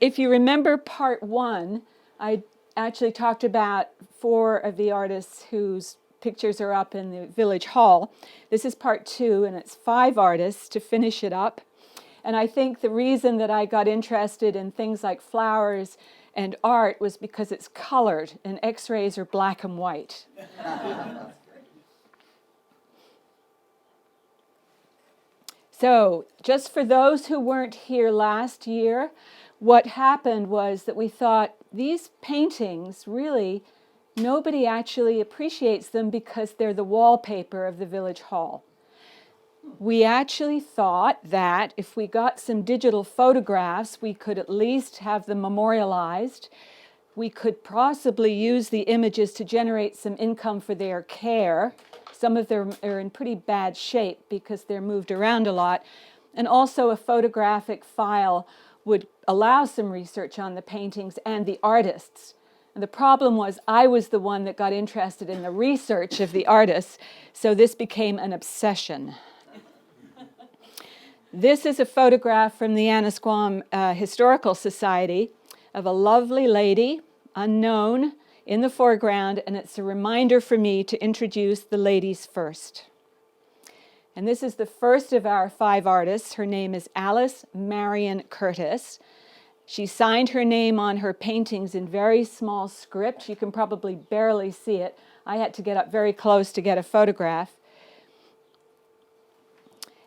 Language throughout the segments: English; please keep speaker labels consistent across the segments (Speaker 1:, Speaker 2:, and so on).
Speaker 1: If you remember part 1, I actually talked about 4 of the artists whose pictures are up in the village hall. This is part 2, and it's 5 artists to finish it up. And I think the reason that I got interested in things like flowers and art was because it's colored, and X-rays are black and white. So, just for those who weren't here last year, what happened was that we thought these paintings really, nobody actually appreciates them because they're the wallpaper of the village hall. We actually thought that if we got some digital photographs, we could at least have them memorialized. We could possibly use the images to generate some income for their care. Some of them are in pretty bad shape because they're moved around a lot. And also a photographic file would allow some research on the paintings and the artists. And the problem was I was the one that got interested in the research of the artists, so this became an obsession. This is a photograph from the Annisquam Historical Society of a lovely lady, unknown, in the foreground, and it's a reminder for me to introduce the ladies first. And this is the first of our 5 artists. Her name is Alice Marion Curtis. She signed her name on her paintings in very small script. You can probably barely see it. I had to get up very close to get a photograph.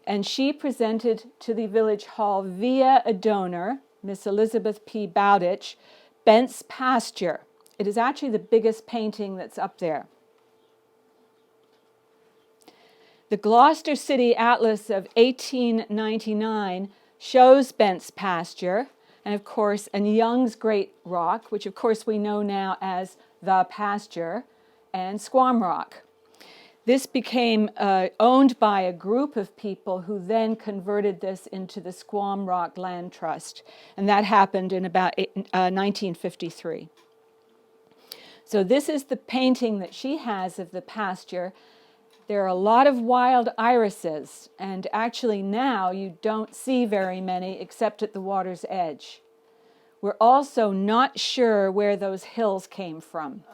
Speaker 1: And she presented to the village hall via a donor, Miss Elizabeth P. Bowditch, Bent's Pasture. It is actually the biggest painting that's up there. The Gloucester City Atlas of 1899 shows Bent's Pasture, and of course, and Young's Great Rock, which of course we know now as the Pasture, and Squam Rock. This became owned by a group of people who then converted this into the Squam Rock Land Trust, and that happened in about 1953. So this is the painting that she has of the pasture. There are a lot of wild irises, and actually now you don't see very many except at the water's edge. We're also not sure where those hills came from.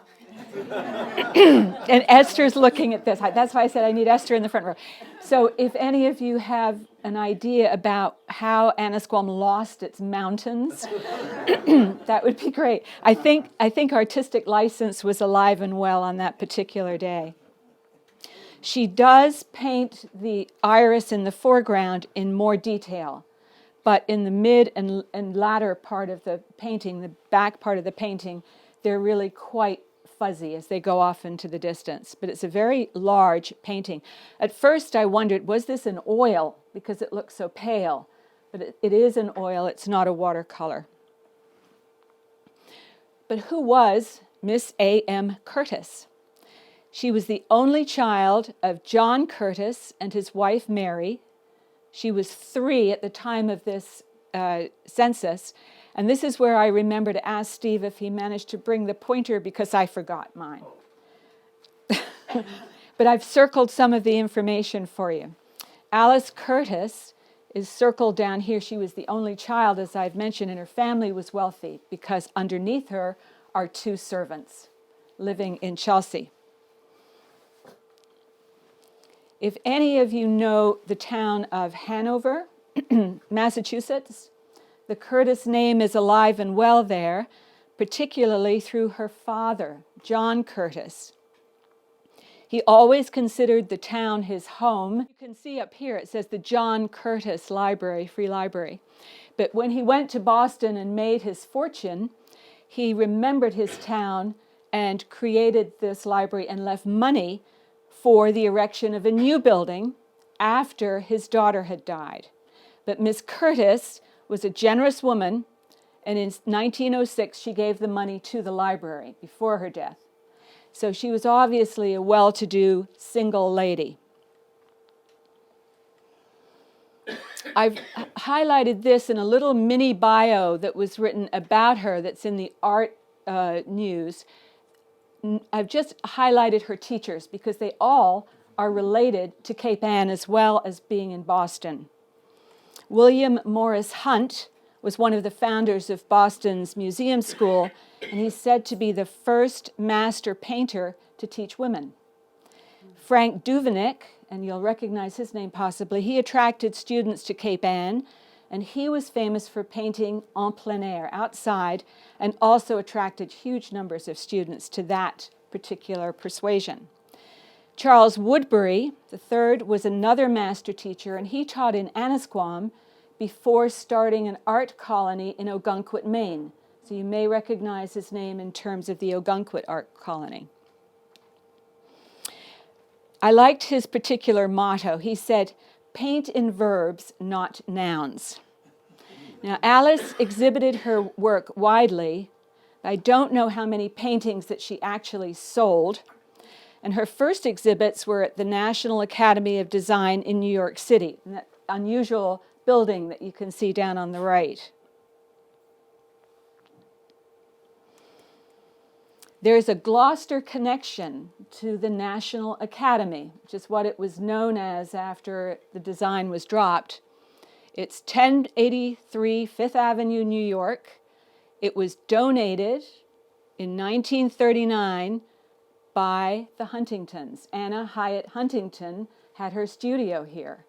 Speaker 1: And Esther's looking at this. That's why I said I need Esther in the front row. So if any of you have an idea about how Annisquam lost its mountains, that would be great. I think artistic license was alive and well on that particular day. She does paint the iris in the foreground in more detail, but in the mid and latter part of the painting, the back part of the painting, they're really quite fuzzy as they go off into the distance. But it's a very large painting. At first I wondered, was this an oil? Because it looks so pale. But it is an oil, it's not a watercolor. But who was Miss A.M. Curtis? She was the only child of John Curtis and his wife Mary. She was 3 at the time of this census. And this is where I remember to ask Steve if he managed to bring the pointer because I forgot mine. But I've circled some of the information for you. Alice Curtis is circled down here. She was the only child, as I've mentioned, and her family was wealthy because underneath her are 2 servants living in Chelsea. If any of you know the town of Hanover, Massachusetts, the Curtis name is alive and well there, particularly through her father, John Curtis. He always considered the town his home. You can see up here it says the John Curtis Library, Free Library. But when he went to Boston and made his fortune, he remembered his town and created this library and left money for the erection of a new building after his daughter had died. But Miss Curtis was a generous woman, and in 1906 she gave the money to the library before her death. So she was obviously a well-to-do single lady. I've highlighted this in a little mini bio that was written about her that's in the art news. I've just highlighted her teachers because they all are related to Cape Ann as well as being in Boston. William Morris Hunt was one of the founders of Boston's museum school, and he's said to be the first master painter to teach women. Frank Duveneck, and you'll recognize his name possibly, he attracted students to Cape Ann, and he was famous for painting en plein air, outside, and also attracted huge numbers of students to that particular persuasion. Charles Woodbury III was another master teacher, and he taught in Annisquam before starting an art colony in Ogunquit, Maine. So you may recognize his name in terms of the Ogunquit art colony. I liked his particular motto. He said, "Paint in verbs, not nouns." Now, Alice exhibited her work widely. I don't know how many paintings that she actually sold. And her first exhibits were at the National Academy of Design in New York City, that unusual building that you can see down on the right. There is a Gloucester connection to the National Academy, which is what it was known as after the design was dropped. It's 1083 Fifth Avenue, New York. It was donated in 1939 by the Huntingtons. Anna Hyatt Huntington had her studio here.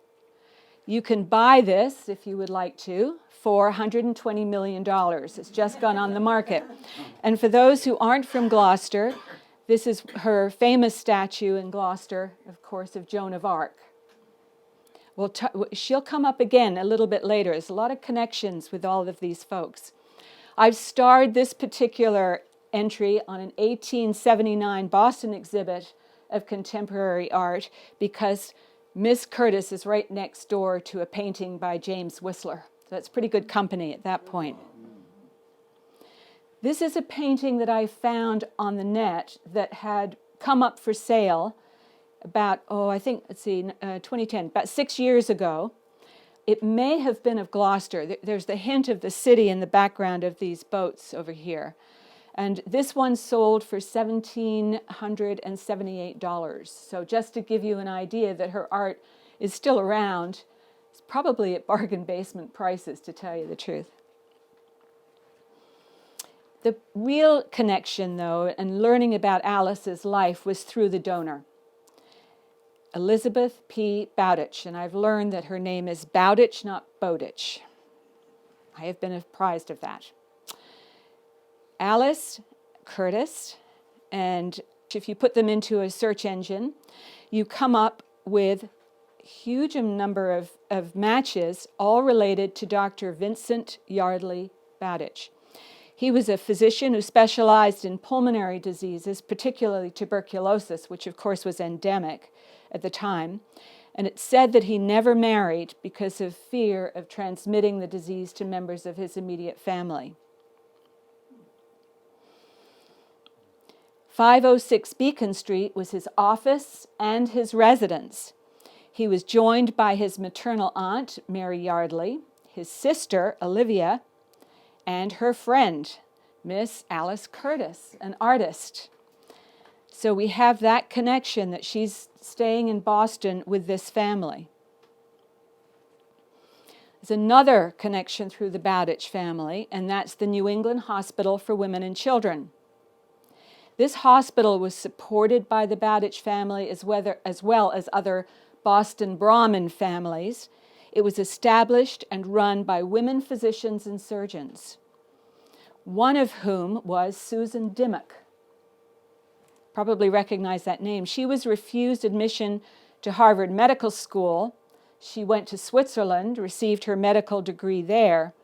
Speaker 1: You can buy this, if you would like to, for $120 million. It's just gone on the market. And for those who aren't from Gloucester, this is her famous statue in Gloucester, of course, of Joan of Arc. She'll come up again a little bit later. There's a lot of connections with all of these folks. I've starred this particular entry on an 1879 Boston exhibit of contemporary art because Miss Curtis is right next door to a painting by James Whistler. So that's pretty good company at that point. This is a painting that I found on the net that had come up for sale about, 2010, about 6 years ago. It may have been of Gloucester. There's the hint of the city in the background of these boats over here. And this one sold for $1,778. So just to give you an idea that her art is still around, it's probably at bargain basement prices, to tell you the truth. The real connection, though, and learning about Alice's life was through the donor, Elizabeth P. Bowditch, and I've learned that her name is Bowditch, not Bowditch. I have been apprised of that. Alice Curtis, and if you put them into a search engine, you come up with a huge number of matches, all related to Dr. Vincent Yardley Bowditch. He was a physician who specialized in pulmonary diseases, particularly tuberculosis, which of course was endemic at the time. And it's said that he never married because of fear of transmitting the disease to members of his immediate family. 506 Beacon Street was his office and his residence. He was joined by his maternal aunt, Mary Yardley, his sister, Olivia, and her friend, Miss Alice Curtis, an artist. So we have that connection that she's staying in Boston with this family. There's another connection through the Bowditch family, and that's the New England Hospital for Women and Children. This hospital was supported by the Bowditch family as well as other Boston Brahmin families. It was established and run by women physicians and surgeons, one of whom was Susan Dimmock. Probably recognize that name. She was refused admission to Harvard Medical School. She went to Switzerland, received her medical degree there.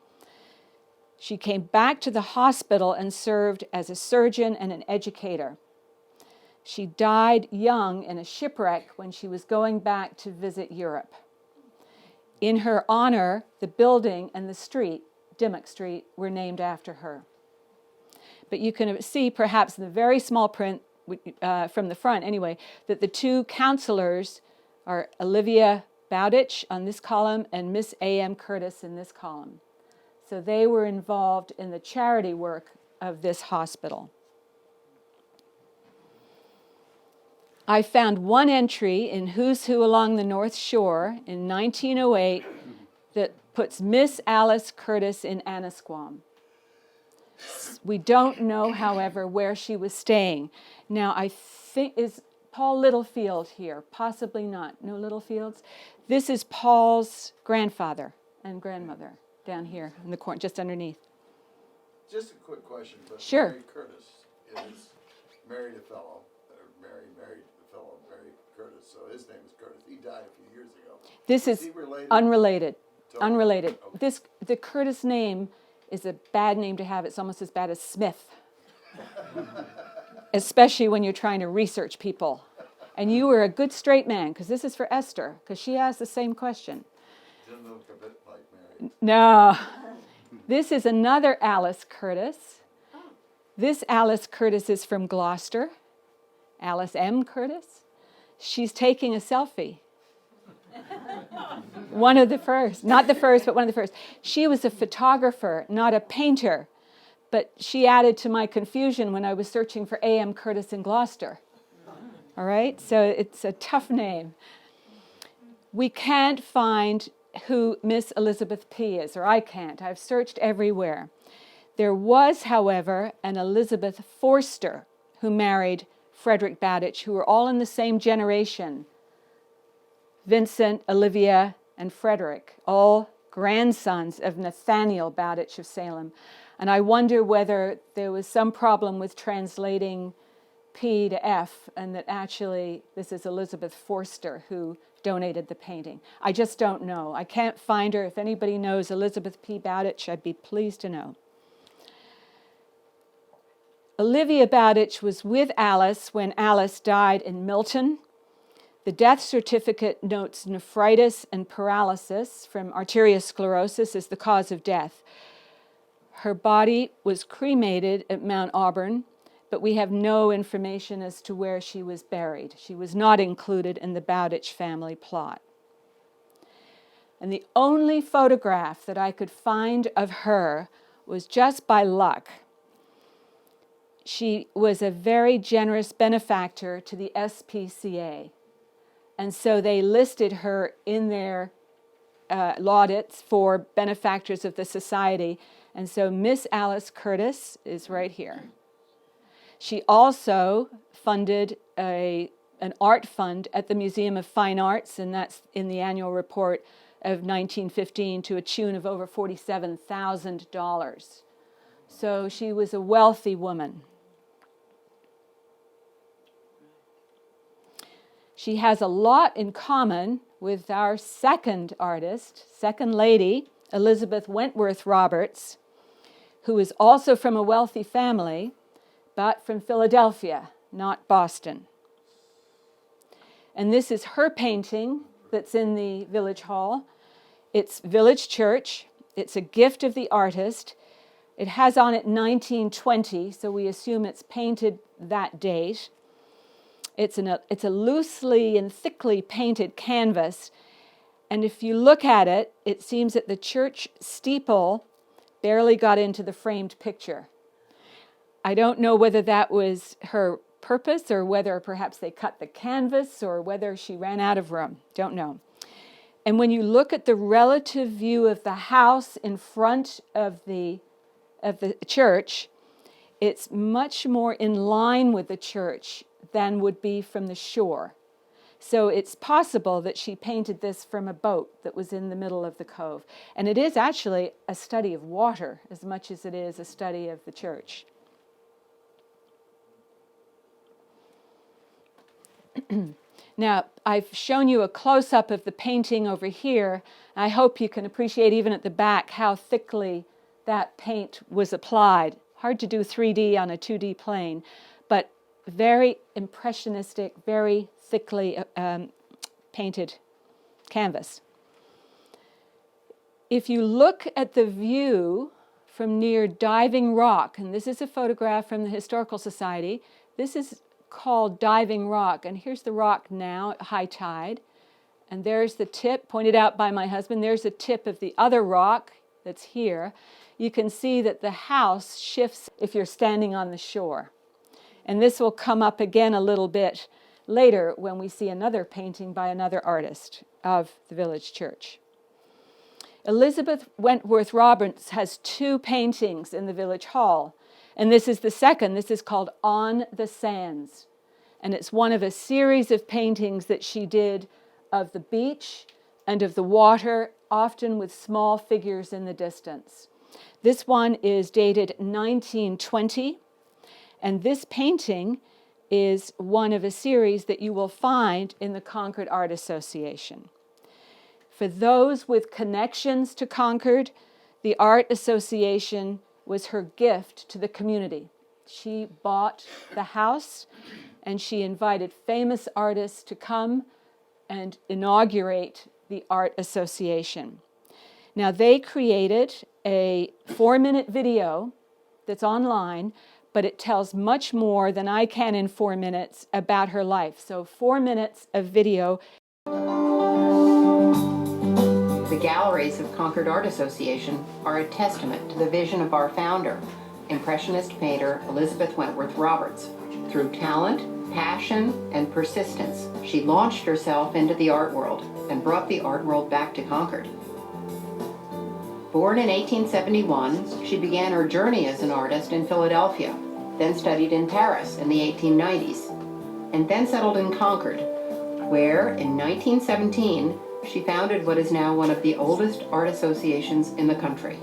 Speaker 1: She came back to the hospital and served as a surgeon and an educator. She died young in a shipwreck when she was going back to visit Europe. In her honor, the building and the street, Dimmock Street, were named after her. But you can see, perhaps in the very small print, from the front anyway, that the two counselors are Olivia Bowditch on this column and Miss A.M. Curtis in this column. So they were involved in the charity work of this hospital. I found one entry in Who's Who Along the North Shore in 1908 that puts Miss Alice Curtis in Annisquam. We don't know, however, where she was staying. Now, I think, is Paul Littlefield here? Possibly not. No Littlefields? This is Paul's grandfather and grandmother down here in the corner, just underneath.
Speaker 2: Just a quick question. But
Speaker 1: Sure.
Speaker 2: Mary Curtis is married a fellow, or married the fellow, Mary Curtis, so his name is Curtis. He died a few years ago.
Speaker 1: This is
Speaker 2: he related?
Speaker 1: unrelated.
Speaker 2: Totally.
Speaker 1: Unrelated.
Speaker 2: Okay.
Speaker 1: The Curtis name is a bad name to have. It's almost as bad as Smith. Especially when you're trying to research people. And you were a good straight man, because this is for Esther, because she asked the same question.
Speaker 2: Didn't look a bit like Mary.
Speaker 1: No. This is another Alice Curtis. This Alice Curtis is from Gloucester. Alice M. Curtis. She's taking a selfie. One of the first. Not the first, but one of the first. She was a photographer, not a painter. But she added to my confusion when I was searching for A.M. Curtis in Gloucester. All right? So it's a tough name. We can't find who Miss Elizabeth P. is, or I can't. I've searched everywhere. There was, however, an Elizabeth Forster who married Frederick Bowditch, who were all in the same generation. Vincent, Olivia, and Frederick, all grandsons of Nathaniel Bowditch of Salem. And I wonder whether there was some problem with translating P to F, and that actually this is Elizabeth Forster who donated the painting. I just don't know. I can't find her. If anybody knows Elizabeth P. Bowditch, I'd be pleased to know. Olivia Bowditch was with Alice when Alice died in Milton. The death certificate notes nephritis and paralysis from arteriosclerosis as the cause of death. Her body was cremated at Mount Auburn, but we have no information as to where she was buried. She was not included in the Bowditch family plot. And the only photograph that I could find of her was just by luck. She was a very generous benefactor to the SPCA. And so they listed her in their laudits for benefactors of the society. And so Miss Alice Curtis is right here. She also funded an art fund at the Museum of Fine Arts, and that's in the annual report of 1915 to a tune of over $47,000. So she was a wealthy woman. She has a lot in common with our second artist, second lady, Elizabeth Wentworth Roberts, who is also from a wealthy family, but from Philadelphia, not Boston. And this is her painting that's in the Village Hall. It's Village Church. It's a gift of the artist. It has on it 1920, so we assume it's painted that date. It's a loosely and thickly painted canvas. And if you look at it, it seems that the church steeple barely got into the framed picture. I don't know whether that was her purpose or whether perhaps they cut the canvas or whether she ran out of room. Don't know. And when you look at the relative view of the house in front of the church, it's much more in line with the church than would be from the shore. So it's possible that she painted this from a boat that was in the middle of the cove. And it is actually a study of water as much as it is a study of the church. Now, I've shown you a close-up of the painting over here. I hope you can appreciate even at the back how thickly that paint was applied. Hard to do 3D on a 2D plane, but very impressionistic, very thickly painted canvas. If you look at the view from near Diving Rock, and this is a photograph from the Historical Society, this is called Diving Rock, and here's the rock now at high tide, and there's the tip pointed out by my husband. There's the tip of the other rock that's here. You can see that the house shifts if you're standing on the shore. And this will come up again a little bit later when we see another painting by another artist of the village church. Elizabeth Wentworth Roberts has 2 paintings in the Village Hall, and this is the second. This is called On the Sands, and it's one of a series of paintings that she did of the beach and of the water, often with small figures in the distance. This one is dated 1920, and this painting is one of a series that you will find in the Concord Art Association. For those with connections to Concord, the Art Association was her gift to the community. She bought the house and she invited famous artists to come and inaugurate the Art Association. Now, they created a 4-minute video that's online, but it tells much more than I can in 4 minutes about her life. So 4 minutes of video.
Speaker 3: The galleries of Concord Art Association are a testament to the vision of our founder, Impressionist painter Elizabeth Wentworth Roberts. Through talent, passion, and persistence, she launched herself into the art world and brought the art world back to Concord. Born in 1871, she began her journey as an artist in Philadelphia, then studied in Paris in the 1890s, and then settled in Concord, where in 1917 she founded what is now one of the oldest art associations in the country.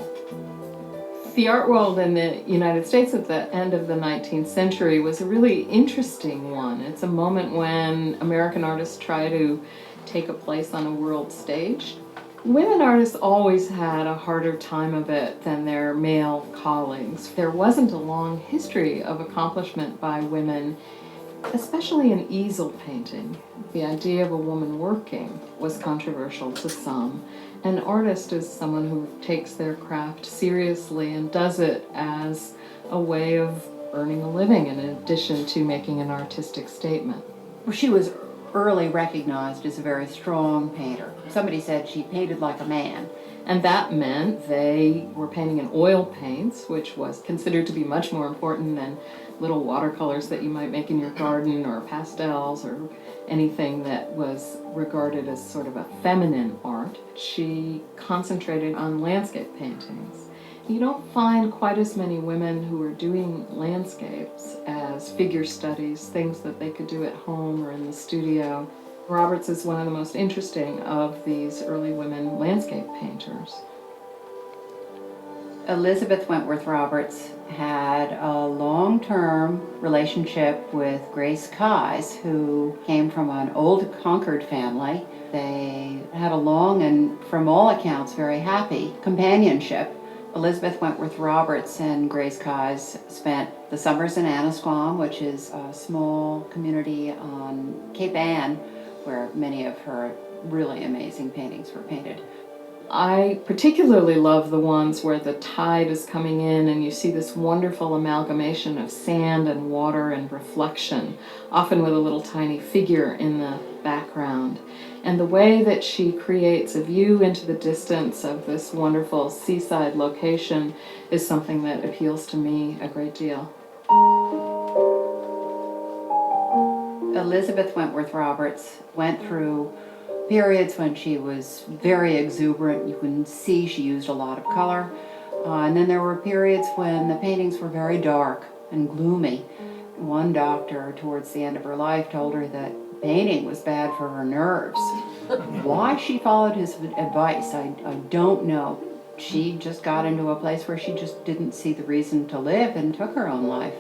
Speaker 4: The art world in the United States at the end of the 19th century was a really interesting one. It's a moment when American artists try to take a place on a world stage. Women artists always had a harder time of it than their male colleagues. There wasn't a long history of accomplishment by women, especially in easel painting. The idea of a woman working was controversial to some. An artist is someone who takes their craft seriously and does it as a way of earning a living in addition to making an artistic statement.
Speaker 3: She was early recognized as a very strong painter. Somebody said she painted like a man.
Speaker 4: And that meant they were painting in oil paints, which was considered to be much more important than little watercolors that you might make in your garden or pastels or anything that was regarded as sort of a feminine art. She concentrated on landscape paintings. You don't find quite as many women who are doing landscapes as figure studies, things that they could do at home or in the studio. Roberts is one of the most interesting of these early women landscape painters.
Speaker 3: Elizabeth Wentworth Roberts had a long-term relationship with Grace Keyes, who came from an old Concord family. They had a long and, from all accounts, very happy companionship. Elizabeth Wentworth Roberts and Grace Keyes spent the summers in Annisquam, which is a small community on Cape Ann, where many of her really amazing paintings were painted.
Speaker 4: I particularly love the ones where the tide is coming in and you see this wonderful amalgamation of sand and water and reflection, often with a little tiny figure in the background. And the way that she creates a view into the distance of this wonderful seaside location is something that appeals to me a great deal.
Speaker 3: Elizabeth Wentworth Roberts went through periods when she was very exuberant. You can see she used a lot of color. And then there were periods when the paintings were very dark and gloomy. One doctor towards the end of her life told her that painting was bad for her nerves. Why she followed his advice, I don't know. She just got into a place where she just didn't see the reason to live and took her own life.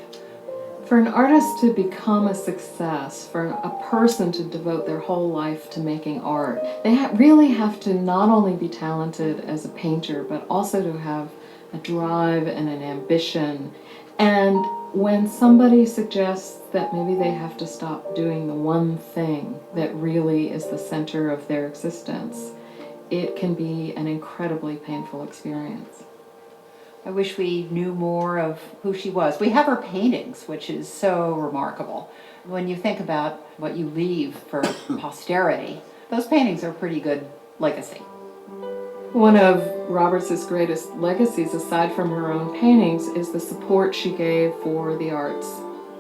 Speaker 4: For an artist to become a success, for a person to devote their whole life to making art, they really have to not only be talented as a painter, but also to have a drive and an ambition. And when somebody suggests that maybe they have to stop doing the one thing that really is the center of their existence, it can be an incredibly painful experience.
Speaker 3: I wish we knew more of who she was. We have her paintings, which is so remarkable. When you think about what you leave for posterity, those paintings are a pretty good legacy.
Speaker 4: One of Roberts' greatest legacies, aside from her own paintings, is the support she gave for the arts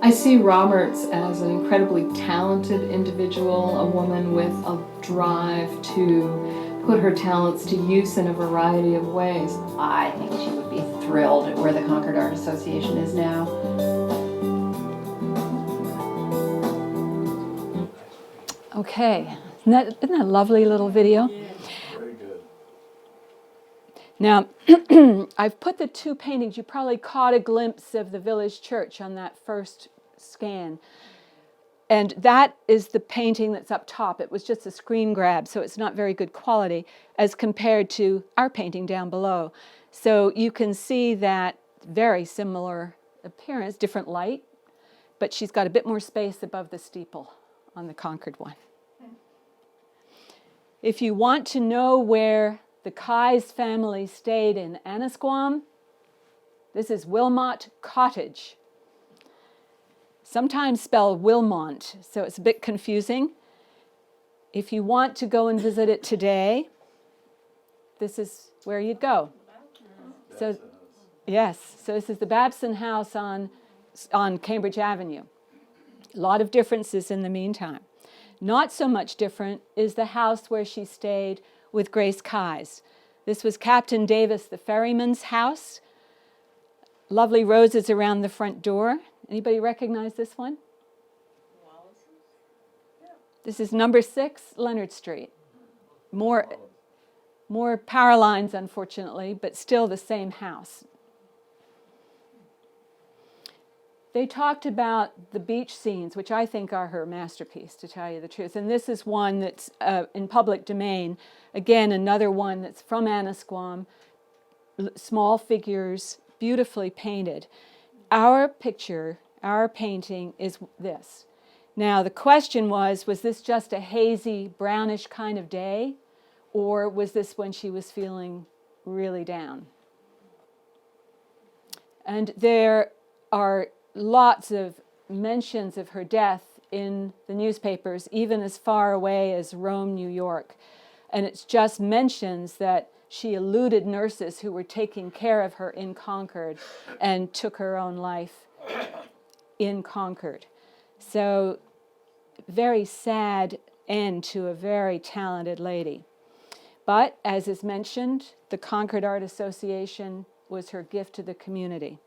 Speaker 4: I see Roberts as an incredibly talented individual, a woman with a drive to put her talents to use in a variety of ways.
Speaker 3: I think she would be thrilled at where the Concord Art Association is now.
Speaker 1: Okay, isn't that a lovely little video?
Speaker 2: Very good.
Speaker 1: Now, I've put the two paintings. You probably caught a glimpse of the village church on that first scan. And that is the painting that's up top. It was just a screen grab, so it's not very good quality as compared to our painting down below. So you can see that very similar appearance, different light, but she's got a bit more space above the steeple on the Concord one. If you want to know where the Kai's family stayed in Annisquam, this is Wilmot Cottage. Sometimes spelled Wilmont, so it's a bit confusing. If you want to go and visit it today, this is where you'd go. So, yes, so this is the Babson House on Cambridge Avenue. A lot of differences in the meantime. Not so much different is the house where she stayed with Grace Kais. This was Captain Davis the ferryman's house. Lovely roses around the front door. Anybody recognize this one? This is number 6 Leonard Street. More power lines, unfortunately, but still the same house. They talked about the beach scenes, which I think are her masterpiece, to tell you the truth. And this is one that's in public domain. Again, another one that's from Annisquam. Small figures, beautifully painted. Our picture, our painting is this. Now, the question was this just a hazy, brownish kind of day? Or was this when she was feeling really down? And there are lots of mentions of her death in the newspapers, even as far away as Rome, New York. And it's just mentions that she eluded nurses who were taking care of her in Concord and took her own life in Concord. So, very sad end to a very talented lady. But, as is mentioned, the Concord Art Association was her gift to the community.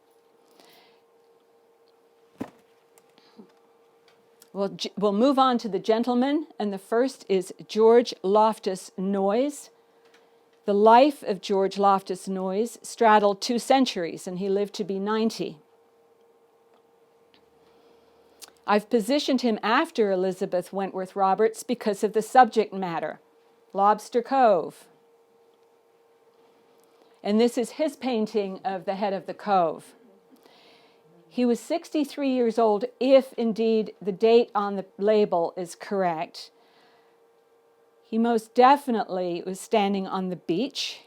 Speaker 1: We'll move on to the gentlemen, and the first is George Loftus Noyes. The life of George Loftus Noyes straddled 2 centuries, and he lived to be 90. I've positioned him after Elizabeth Wentworth Roberts because of the subject matter, Lobster Cove. And this is his painting of the head of the cove. He was 63 years old, if indeed the date on the label is correct. He most definitely was standing on the beach.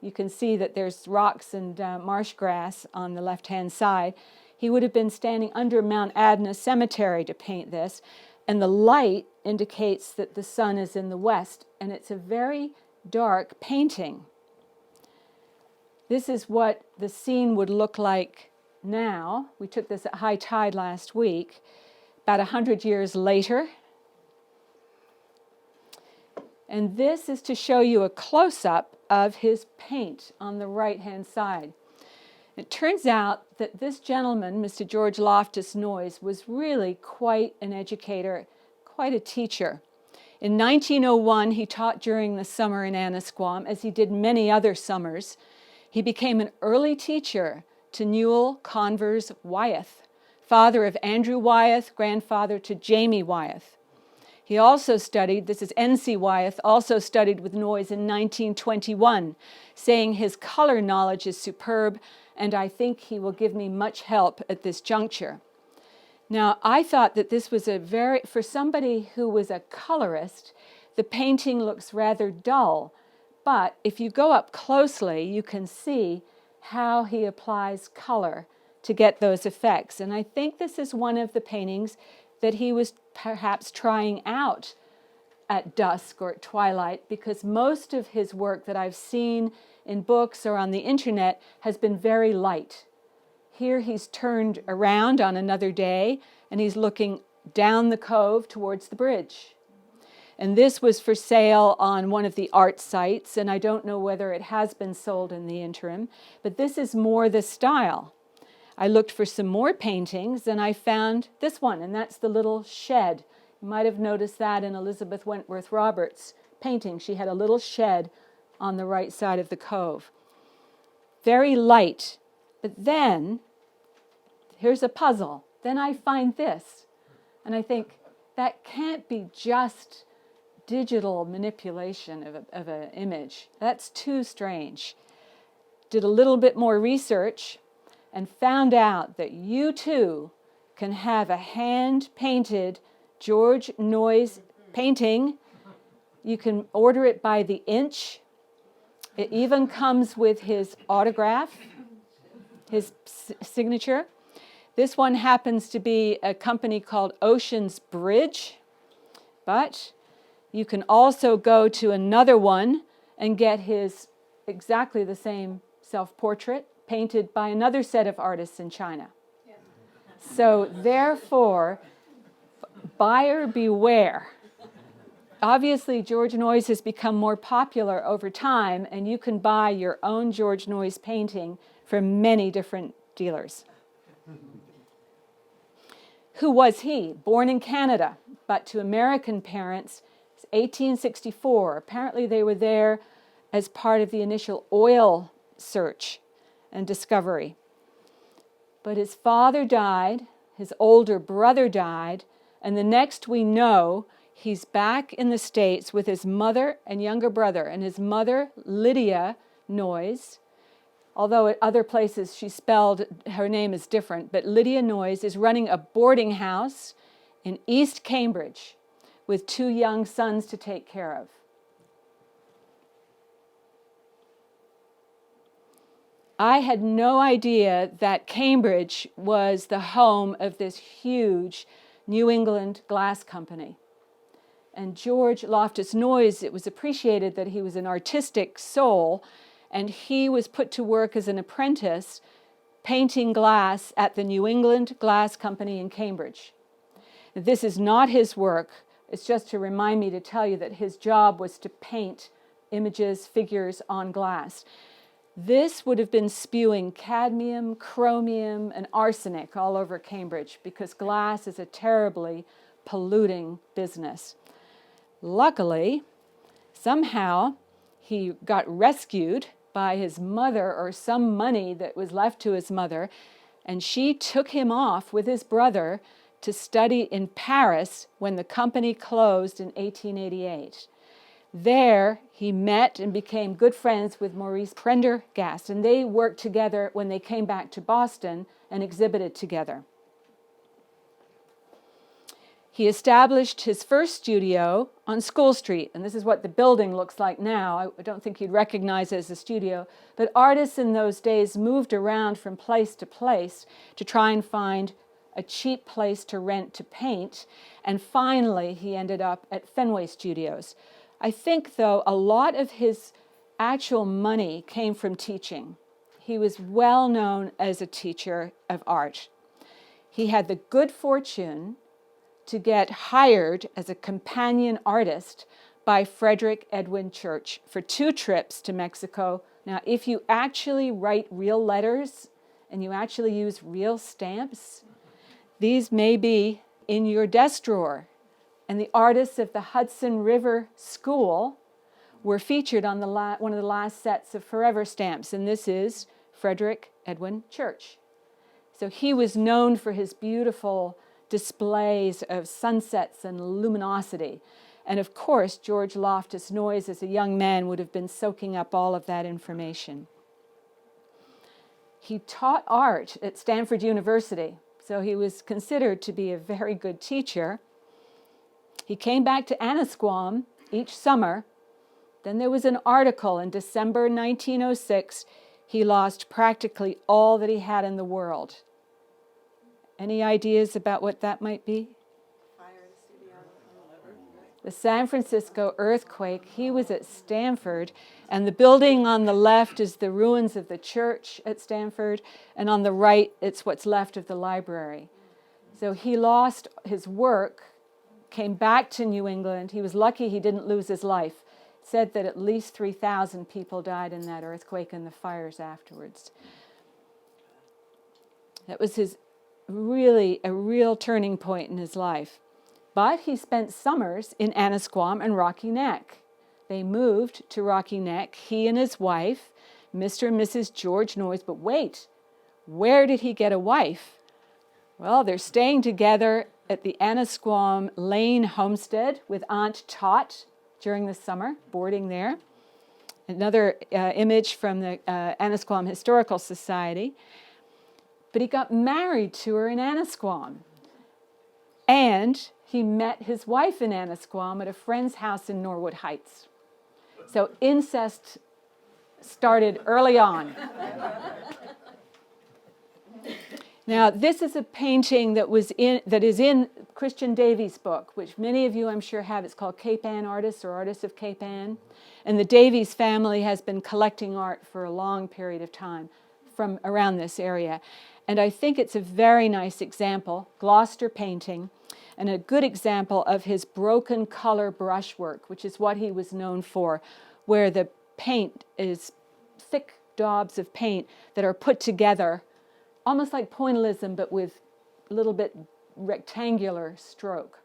Speaker 1: You can see that there's rocks and marsh grass on the left-hand side. He would have been standing under Mount Adna Cemetery to paint this, and the light indicates that the sun is in the west, and it's a very dark painting. This is what the scene would look like now. We took this at high tide last week, about 100 years later. And this is to show you a close-up of his paint on the right-hand side. It turns out that this gentleman, Mr. George Loftus Noyes, was really quite an educator, quite a teacher. In 1901, he taught during the summer in Annisquam, as he did many other summers. He became an early teacher to Newell Convers Wyeth, father of Andrew Wyeth, grandfather to Jamie Wyeth. He also studied, this is N.C. Wyeth, also studied with Noyes in 1921, saying his color knowledge is superb, and I think he will give me much help at this juncture. Now, I thought that this was for somebody who was a colorist, the painting looks rather dull, but if you go up closely, you can see how he applies color to get those effects. And I think this is one of the paintings that he was perhaps trying out at dusk or at twilight, because most of his work that I've seen in books or on the internet has been very light. Here he's turned around on another day and he's looking down the cove towards the bridge. And this was for sale on one of the art sites, and I don't know whether it has been sold in the interim, but this is more the style. I looked for some more paintings and I found this one, and that's the little shed. You might have noticed that in Elizabeth Wentworth Roberts' painting. She had a little shed on the right side of the cove. Very light. But then, here's a puzzle. Then I find this, and I think that can't be just digital manipulation of an image. That's too strange. Did a little bit more research and found out that you too can have a hand-painted George Noyes painting. You can order it by the inch. It even comes with his autograph, his signature. This one happens to be a company called Ocean's Bridge, but you can also go to another one and get his exactly the same self-portrait painted by another set of artists in China. So therefore, buyer beware. Obviously, George Noyes has become more popular over time, and you can buy your own George Noyes painting from many different dealers. Who was he? Born in Canada, but to American parents, 1864. Apparently they were there as part of the initial oil search and discovery. But his father died, his older brother died, and the next we know, he's back in the States with his mother and younger brother. And his mother, Lydia Noyes, although at other places she spelled, her name is different, but Lydia Noyes is running a boarding house in East Cambridge with 2 young sons to take care of. I had no idea that Cambridge was the home of this huge New England glass company. And George Loftus Noyes, it was appreciated that he was an artistic soul, and he was put to work as an apprentice painting glass at the New England Glass Company in Cambridge. This is not his work. It's just to remind me to tell you that his job was to paint images, figures on glass. This would have been spewing cadmium, chromium, and arsenic all over Cambridge because glass is a terribly polluting business. Luckily, somehow he got rescued by his mother or some money that was left to his mother, and she took him off with his brother to study in Paris when the company closed in 1888. There, he met and became good friends with Maurice Prendergast, and they worked together when they came back to Boston and exhibited together. He established his first studio on School Street, and this is what the building looks like now. I don't think you'd recognize it as a studio, but artists in those days moved around from place to place to try and find a cheap place to rent to paint, and finally he ended up at Fenway Studios. I think, though, a lot of his actual money came from teaching. He was well known as a teacher of art. He had the good fortune to get hired as a companion artist by Frederick Edwin Church for 2 trips to Mexico. Now, if you actually write real letters and you actually use real stamps, these may be in your desk drawer. And the artists of the Hudson River School were featured on one of the last sets of Forever stamps, and this is Frederick Edwin Church. So he was known for his beautiful displays of sunsets and luminosity. And of course, George Loftus Noyes, as a young man, would have been soaking up all of that information. He taught art at Stanford University, so he was considered to be a very good teacher. He came back to Annisquam each summer. Then there was an article in December 1906. He lost practically all that he had in the world. Any ideas about what that might be?
Speaker 5: Fire in the studio.
Speaker 1: the San Francisco earthquake. He was at Stanford, and the building on the left is the ruins of the church at Stanford, and on the right, it's what's left of the library. So he lost his work, came back to New England. He was lucky he didn't lose his life. Said that at least 3,000 people died in that earthquake and the fires afterwards. That was a real turning point in his life. But he spent summers in Annisquam and Rocky Neck. They moved to Rocky Neck, he and his wife, Mr. and Mrs. George Noyes. But wait, where did he get a wife? Well, they're staying together at the Annisquam Lane homestead with Aunt Tot during the summer, boarding there. Another image from the Annisquam Historical Society. But he got married to her in Annisquam. And he met his wife in Annisquam at a friend's house in Norwood Heights. So incest started early on. Now, this is a painting that is in Christian Davies' book, which many of you, I'm sure, have. It's called Cape Ann Artists, or Artists of Cape Ann. And the Davies family has been collecting art for a long period of time from around this area. And I think it's a very nice example, Gloucester painting, and a good example of his broken color brushwork, which is what he was known for, where the paint is thick daubs of paint that are put together, almost like pointillism, but with a little bit rectangular stroke.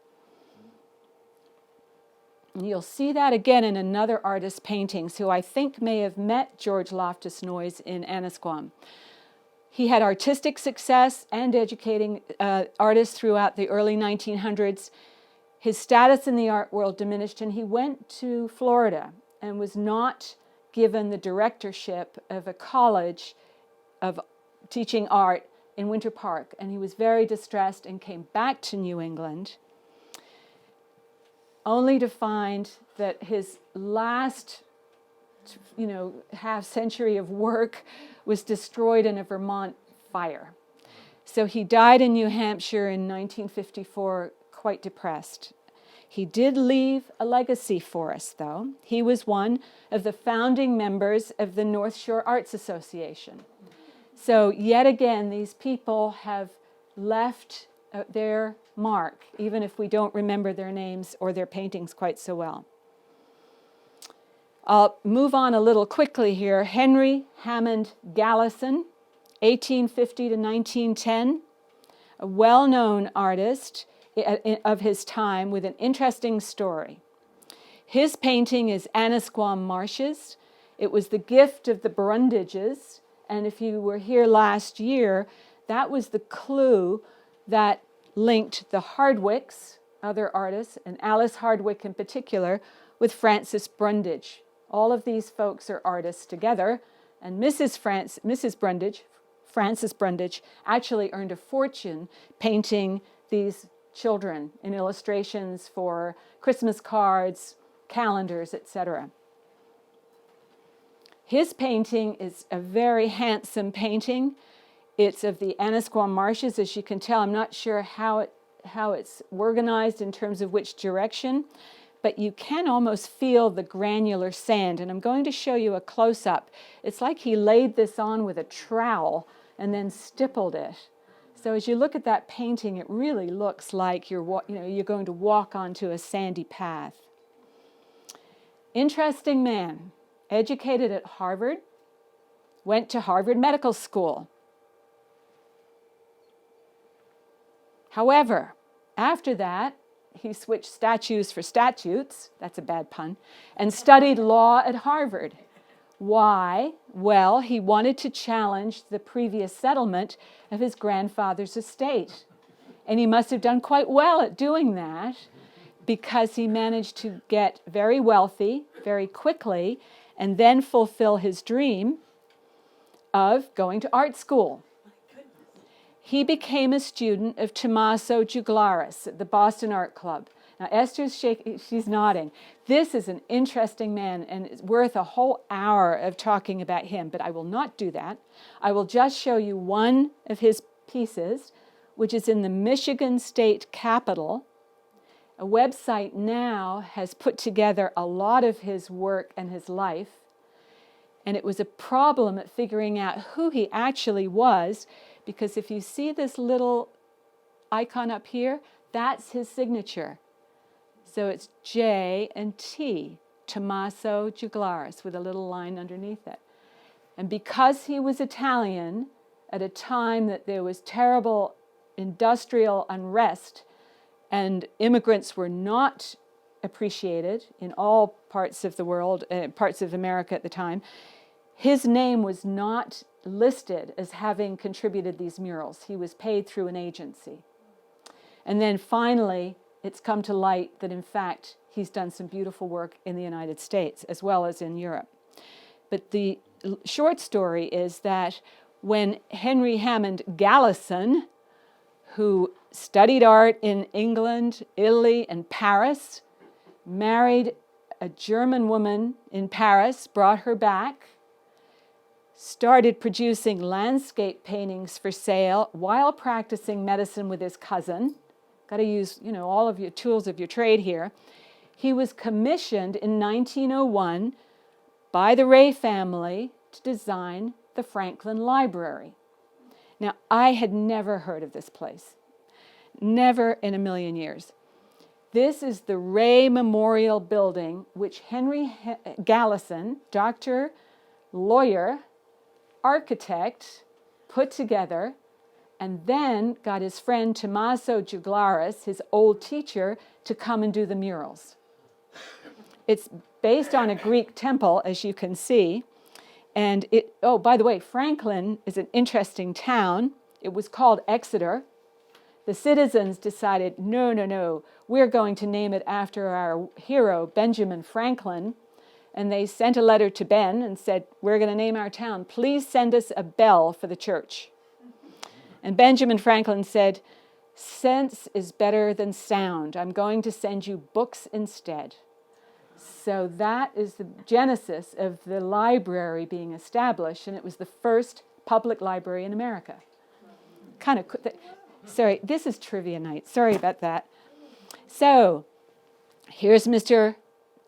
Speaker 1: And you'll see that again in another artist's paintings, who I think may have met George Loftus Noyes in Annisquam. He had artistic success and educating artists throughout the early 1900s. His status in the art world diminished, and he went to Florida and was not given the directorship of a college of teaching art in Winter Park. And he was very distressed and came back to New England, only to find that his last half century of work was destroyed in a Vermont fire. So he died in New Hampshire in 1954, quite depressed. He did leave a legacy for us, though. He was one of the founding members of the North Shore Arts Association. So yet again, these people have left their mark, even if we don't remember their names or their paintings quite so well. I'll move on a little quickly here. Henry Hammond Gallison, 1850 to 1910, a well-known artist of his time with an interesting story. His painting is Annisquam Marshes. It was the gift of the Brundages, and if you were here last year, that was the clue that linked the Hardwicks, other artists, and Alice Hardwick in particular, with Frances Brundage. All of these folks are artists together, and Mrs. Brundage, Frances Brundage, actually earned a fortune painting these children in illustrations for Christmas cards, calendars, etc. His painting is a very handsome painting. It's of the Annisquam Marshes, as you can tell. I'm not sure how it's organized in terms of which direction, but you can almost feel the granular sand. And I'm going to show you a close-up. It's like he laid this on with a trowel and then stippled it. So as you look at that painting, it really looks like you're going to walk onto a sandy path. Interesting man, educated at Harvard, went to Harvard Medical School. However, after that, he switched statues for statutes, that's a bad pun, and studied law at Harvard. Why? Well, he wanted to challenge the previous settlement of his grandfather's estate. And he must have done quite well at doing that, because he managed to get very wealthy very quickly and then fulfill his dream of going to art school. He became a student of Tommaso Juglaris at the Boston Art Club. Now, Esther's shaking, she's nodding. This is an interesting man, and it's worth a whole hour of talking about him, but I will not do that. I will just show you one of his pieces, which is in the Michigan State Capitol A website now has put together a lot of his work and his life, and it was a problem at figuring out who he actually was, because if you see this little icon up here, that's his signature. So it's J and T, Tommaso Juglaris, with a little line underneath it. And because he was Italian, at a time that there was terrible industrial unrest and immigrants were not appreciated in all parts of the world, parts of America at the time, his name was not listed as having contributed these murals. He was paid through an agency. And then finally, it's come to light that in fact he's done some beautiful work in the United States as well as in Europe. But the short story is that when Henry Hammond Gallison, who studied art in England, Italy, and Paris, married a German woman in Paris, brought her back, started producing landscape paintings for sale while practicing medicine with his cousin. Got to use, all of your tools of your trade here. He was commissioned in 1901 by the Ray family to design the Franklin Library. Now, I had never heard of this place. Never in a million years. This is the Ray Memorial Building, which Henry Gallison, doctor, lawyer, architect, put together, and then got his friend Tommaso Juglaris, his old teacher, to come and do the murals. It's based on a Greek temple, as you can see. And by the way, Franklin is an interesting town. It was called Exeter. The citizens decided, no, we're going to name it after our hero, Benjamin Franklin. And they sent a letter to Ben and said, we're going to name our town. Please send us a bell for the church. And Benjamin Franklin said, sense is better than sound. I'm going to send you books instead. So that is the genesis of the library being established, and it was the first public library in America. Sorry, this is trivia night. Sorry about that. So here's Mr.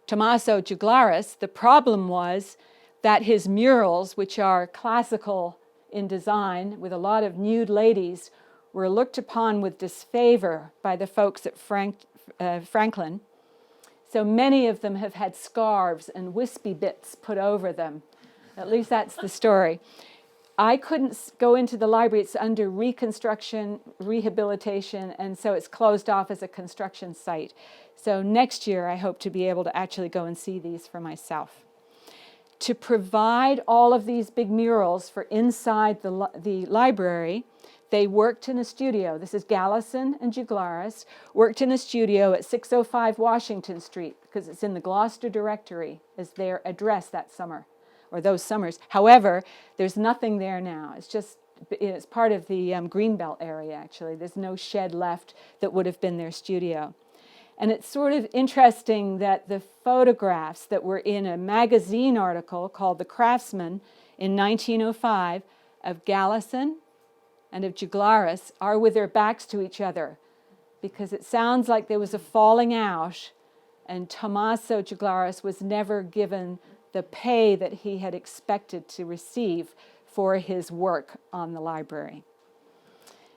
Speaker 1: Tommaso Juglaris. The problem was that his murals, which are classical in design with a lot of nude ladies, were looked upon with disfavor by the folks at Franklin. So many of them have had scarves and wispy bits put over them. At least that's the story. I couldn't go into the library. It's under reconstruction, rehabilitation, and so it's closed off as a construction site. So next year, I hope to be able to actually go and see these for myself. To provide all of these big murals for inside the library, they worked in a studio. This is Gallison and Juglaris, worked in a studio at 605 Washington Street, because it's in the Gloucester Directory as their address that summer, or those summers. However, there's nothing there now. It's part of the Greenbelt area, actually. There's no shed left that would have been their studio. And it's sort of interesting that the photographs that were in a magazine article called The Craftsman in 1905 of Gallison and of Juglaris are with their backs to each other, because it sounds like there was a falling out, and Tommaso Juglaris was never given the pay that he had expected to receive for his work on the library.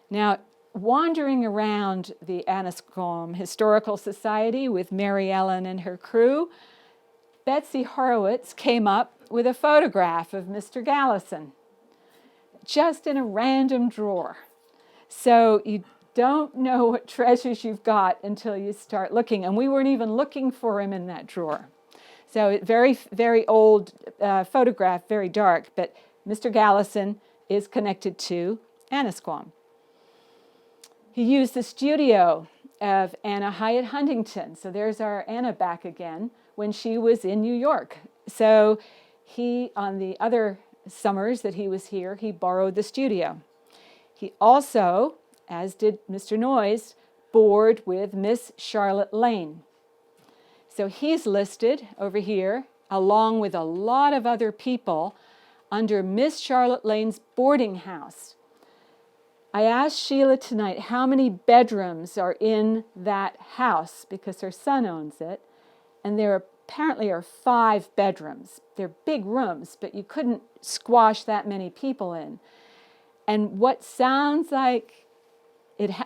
Speaker 1: Now, wandering around the Annisquam Historical Society with Mary Ellen and her crew, Betsy Horowitz came up with a photograph of Mr. Gallison, just in a random drawer. So you don't know what treasures you've got until you start looking. And we weren't even looking for him in that drawer. So very, very old photograph, very dark, but Mr. Gallison is connected to Annisquam. He used the studio of Anna Hyatt Huntington. So there's our Anna back again when she was in New York. So he, on the other summers that he was here, he borrowed the studio. He also, as did Mr. Noyes, board with Miss Charlotte Lane. So he's listed over here, along with a lot of other people, under Miss Charlotte Lane's boarding house. I asked Sheila tonight how many bedrooms are in that house because her son owns it, and there apparently are 5 bedrooms. They're big rooms, but you couldn't squash that many people in. And what sounds like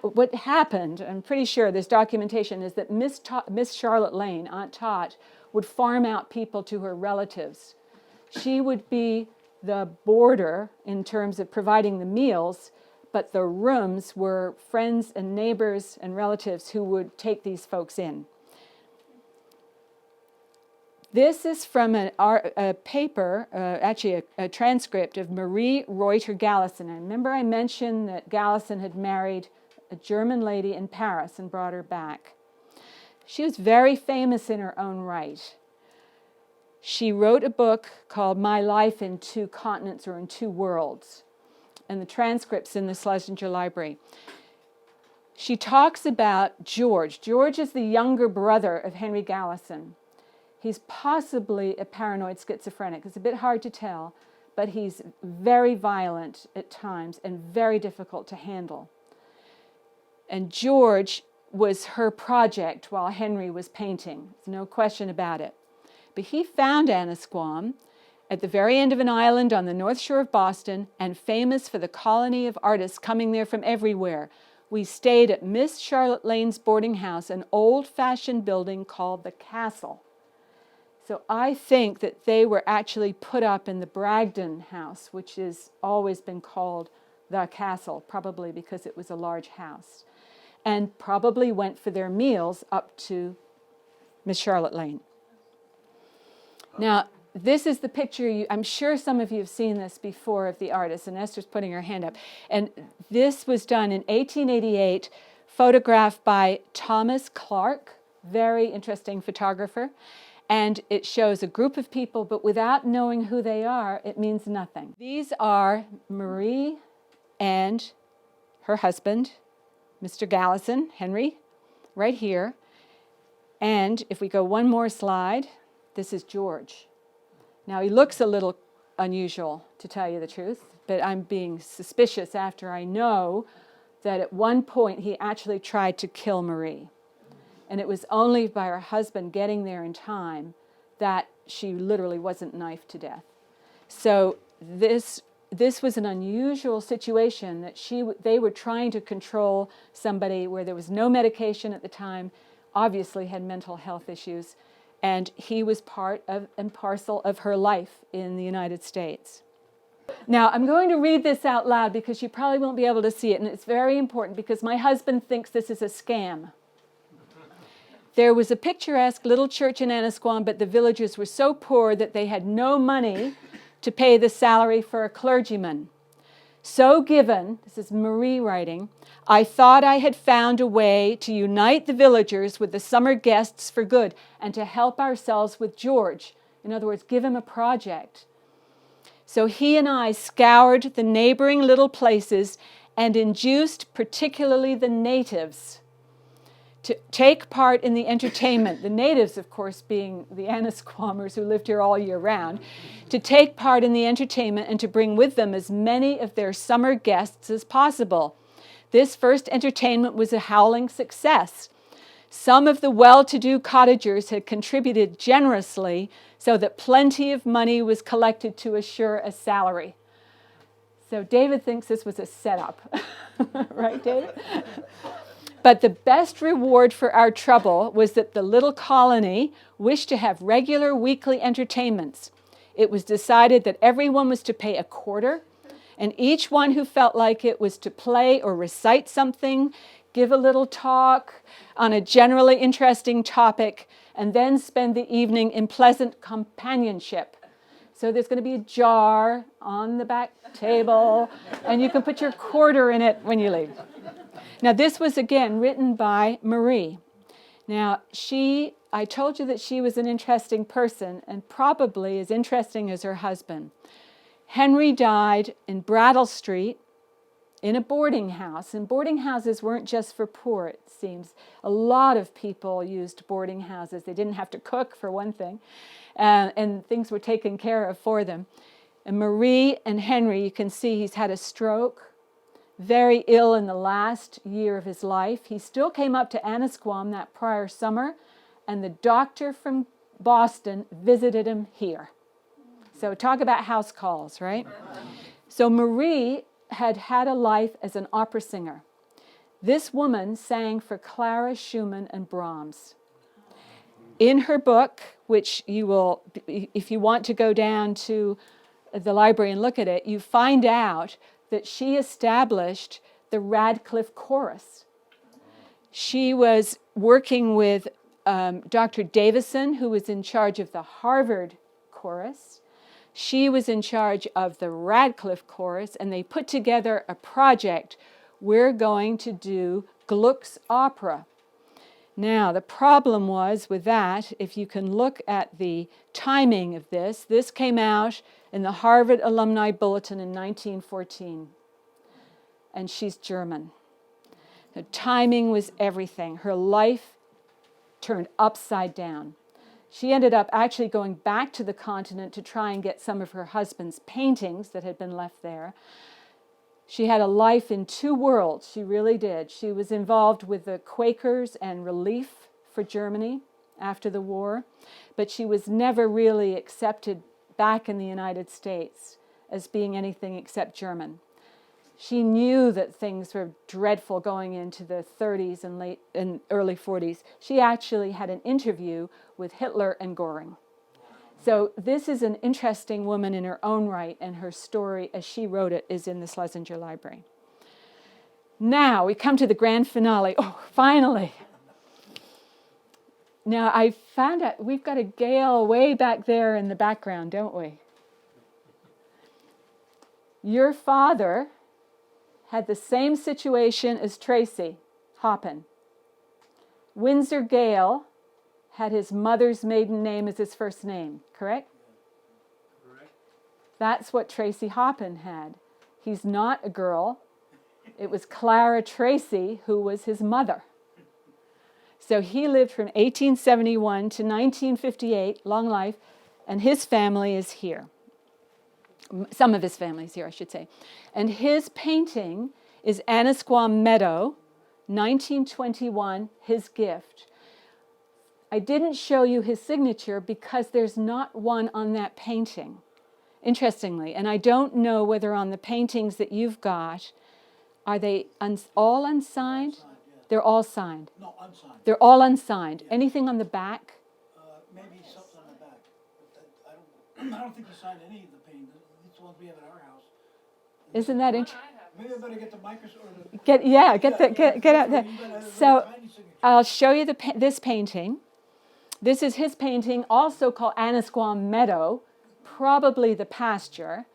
Speaker 1: what happened, I'm pretty sure there's documentation, is that Miss Charlotte Lane, Aunt Tot, would farm out people to her relatives. She would be the boarder in terms of providing the meals, but the rooms were friends and neighbors and relatives who would take these folks in. This is from a paper, actually a transcript of Marie Reuter Galison. And remember I mentioned that Galison had married a German lady in Paris and brought her back. She was very famous in her own right. She wrote a book called My Life in Two Continents or in Two Worlds, and the transcript's in the Schlesinger Library. She talks about George. George is the younger brother of Henry Galison. He's possibly a paranoid schizophrenic. It's a bit hard to tell, but he's very violent at times and very difficult to handle. And George was her project while Henry was painting. There's no question about it. But he found Annisquam at the very end of an island on the north shore of Boston and famous for the colony of artists coming there from everywhere. We stayed at Miss Charlotte Lane's boarding house, an old-fashioned building called the Castle. So I think that they were actually put up in the Bragdon house, which has always been called the Castle, probably because it was a large house, and probably went for their meals up to Miss Charlotte Lane. Now, this is the picture, I'm sure some of you have seen this before of the artist, and Esther's putting her hand up. And this was done in 1888, photographed by Thomas Clark, very interesting photographer. And it shows a group of people, but without knowing who they are, it means nothing. These are Marie and her husband, Mr. Galison, Henry, right here. And if we go one more slide, this is George. Now, he looks a little unusual, to tell you the truth, but I'm being suspicious after I know that at one point he actually tried to kill Marie. And it was only by her husband getting there in time that she literally wasn't knifed to death. So this was an unusual situation that they were trying to control somebody where there was no medication at the time, obviously had mental health issues, and he was part of and parcel of her life in the United States. Now, I'm going to read this out loud because you probably won't be able to see it, and it's very important because my husband thinks this is a scam. There was a picturesque little church in Annisquam, but the villagers were so poor that they had no money to pay the salary for a clergyman. So given, this is Marie writing, I thought I had found a way to unite the villagers with the summer guests for good and to help ourselves with George. In other words, give him a project. So he and I scoured the neighboring little places and induced particularly the natives to take part in the entertainment, the natives, of course, being the Annisquamers who lived here all year round, to take part in the entertainment and to bring with them as many of their summer guests as possible. This first entertainment was a howling success. Some of the well-to-do cottagers had contributed generously so that plenty of money was collected to assure a salary. So David thinks this was a setup. Right, David? But the best reward for our trouble was that the little colony wished to have regular weekly entertainments. It was decided that everyone was to pay a quarter, and each one who felt like it was to play or recite something, give a little talk on a generally interesting topic, and then spend the evening in pleasant companionship. So there's going to be a jar on the back table, and you can put your quarter in it when you leave. Now, this was, again, written by Marie. Now, I told you that she was an interesting person, and probably as interesting as her husband. Henry died in Brattle Street in a boarding house, and boarding houses weren't just for poor, it seems. A lot of people used boarding houses. They didn't have to cook, for one thing, and things were taken care of for them. And Marie and Henry, you can see he's had a stroke. very ill in the last year of his life. He still came up to Annisquam that prior summer, and the doctor from Boston visited him here. So talk about house calls, right? So Marie had had a life as an opera singer. This woman sang for Clara Schumann and Brahms. In her book, which you will, if you want to go down to the library and look at it, you find out that she established the Radcliffe Chorus. She was working with Dr. Davison, who was in charge of the Harvard Chorus. She was in charge of the Radcliffe Chorus, and they put together a project. We're going to do Gluck's opera. Now, the problem was with that, if you can look at the timing of this came out in the Harvard Alumni Bulletin in 1914. And she's German. The timing was everything. Her life turned upside down. She ended up actually going back to the continent to try and get some of her husband's paintings that had been left there. She had a life in two worlds, she really did. She was involved with the Quakers and Relief for Germany after the war, but she was never really accepted back in the United States as being anything except German. She knew that things were dreadful going into the 30s and early 40s. She actually had an interview with Hitler and Goring. So this is an interesting woman in her own right, and her story, as she wrote it, is in the Schlesinger Library. Now we come to the grand finale. Oh, finally. Now I found out we've got a Gail way back there in the background, don't we? Your father had the same situation as Tracy Hoppin. Windsor Gale had his mother's maiden name as his first name, correct? Correct. That's what Tracy Hoppin had. He's not a girl. It was Clara Tracy who was his mother. So he lived from 1871 to 1958, long life, and his family is here. Some of his family is here, I should say. And his painting is Annisquam Meadow, 1921, his gift. I didn't show you his signature because there's not one on that painting, interestingly. And I don't know whether on the paintings that you've got, are they all unsigned?
Speaker 5: Unsigned, yes.
Speaker 1: They're all signed.
Speaker 5: No, unsigned.
Speaker 1: They're all unsigned.
Speaker 5: Yeah.
Speaker 1: Anything on the back?
Speaker 5: Maybe something on the back. But I don't think we signed any of the paintings. These ones we have at our house.
Speaker 1: Isn't that interesting?
Speaker 5: Maybe I better get the microscope.
Speaker 1: Get out there. So
Speaker 5: Tiny signature.
Speaker 1: I'll show you this painting. This is his painting, also called Annisquam Meadow, probably the pasture,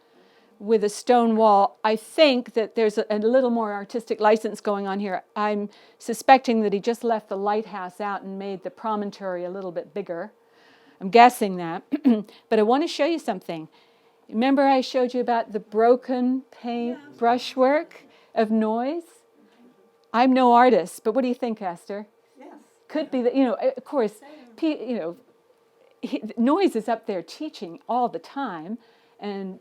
Speaker 1: with a stone wall. I think that there's a little more artistic license going on here. I'm suspecting that he just left the lighthouse out and made the promontory a little bit bigger. I'm guessing that. But I want to show you something. Remember I showed you about the broken paint brushwork of noise? I'm no artist, but what do you think, Esther?
Speaker 6: Yes.
Speaker 1: Could be that, of course, noise is up there teaching all the time, and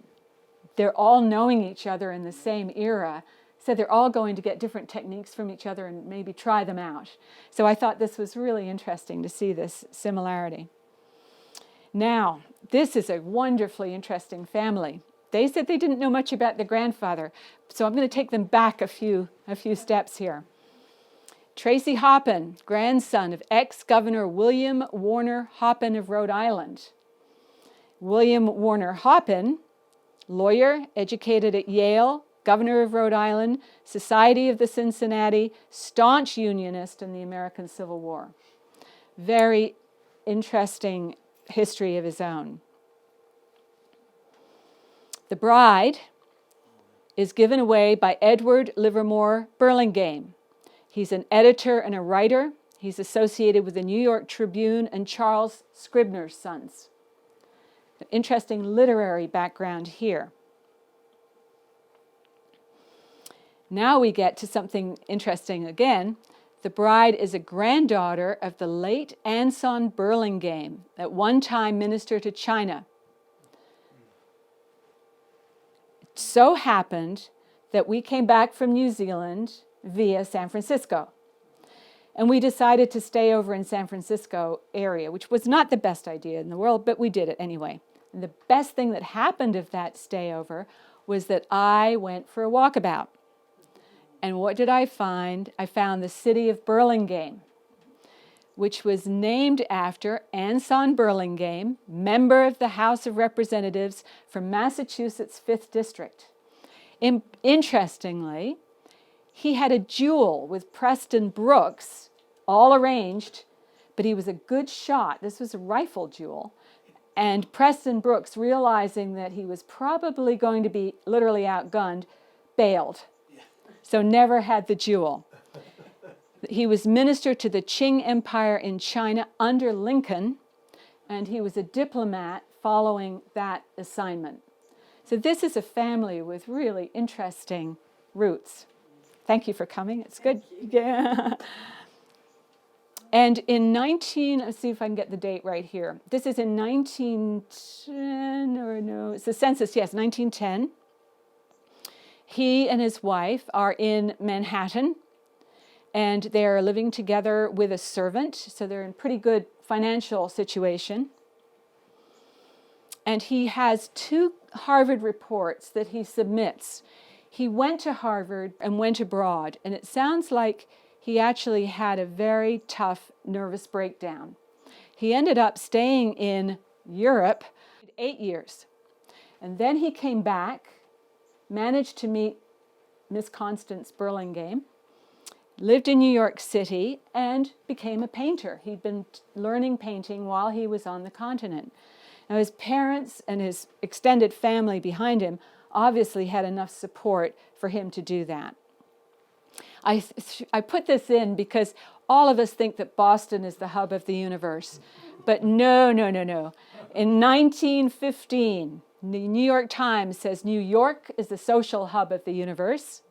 Speaker 1: they're all knowing each other in the same era, so they're all going to get different techniques from each other and maybe try them out. So I thought this was really interesting to see this similarity. Now, this is a wonderfully interesting family. They said they didn't know much about their grandfather, so I'm going to take them back a few steps here. Tracy Hoppin, grandson of ex-Governor William Warner Hoppin of Rhode Island. William Warner Hoppin, lawyer, educated at Yale, Governor of Rhode Island, Society of the Cincinnati, staunch Unionist in the American Civil War. Very interesting history of his own. The bride is given away by Edward Livermore Burlingame. He's an editor and a writer. He's associated with the New York Tribune and Charles Scribner's Sons. An interesting literary background here. Now we get to something interesting again. The bride is a granddaughter of the late Anson Burlingame, at one time minister to China. It so happened that we came back from New Zealand via San Francisco. And we decided to stay over in San Francisco area, which was not the best idea in the world, but we did it anyway. And the best thing that happened of that stay over was that I went for a walkabout. And what did I find? I found the city of Burlingame, which was named after Anson Burlingame, member of the House of Representatives from Massachusetts' 5th District. Interestingly, he had a duel with Preston Brooks, all arranged, but he was a good shot. This was a rifle duel. And Preston Brooks, realizing that he was probably going to be literally outgunned, bailed. So never had the duel. He was minister to the Qing Empire in China under Lincoln, and he was a diplomat following that assignment. So this is a family with really interesting roots. Thank you for coming. It's good. Yeah. And in let's see if I can get the date right here. This is in 1910, or no, it's the census, yes, 1910. He and his wife are in Manhattan, and they're living together with a servant, so they're in pretty good financial situation. And he has 2 Harvard reports that he submits. He went to Harvard and went abroad, and it sounds like he actually had a very tough nervous breakdown. He ended up staying in Europe 8 years. And then he came back, managed to meet Miss Constance Burlingame, lived in New York City, and became a painter. He'd been learning painting while he was on the continent. Now, his parents and his extended family behind him obviously had enough support for him to do that. I put this in because all of us think that Boston is the hub of the universe. But no. In 1915, the New York Times says New York is the social hub of the universe,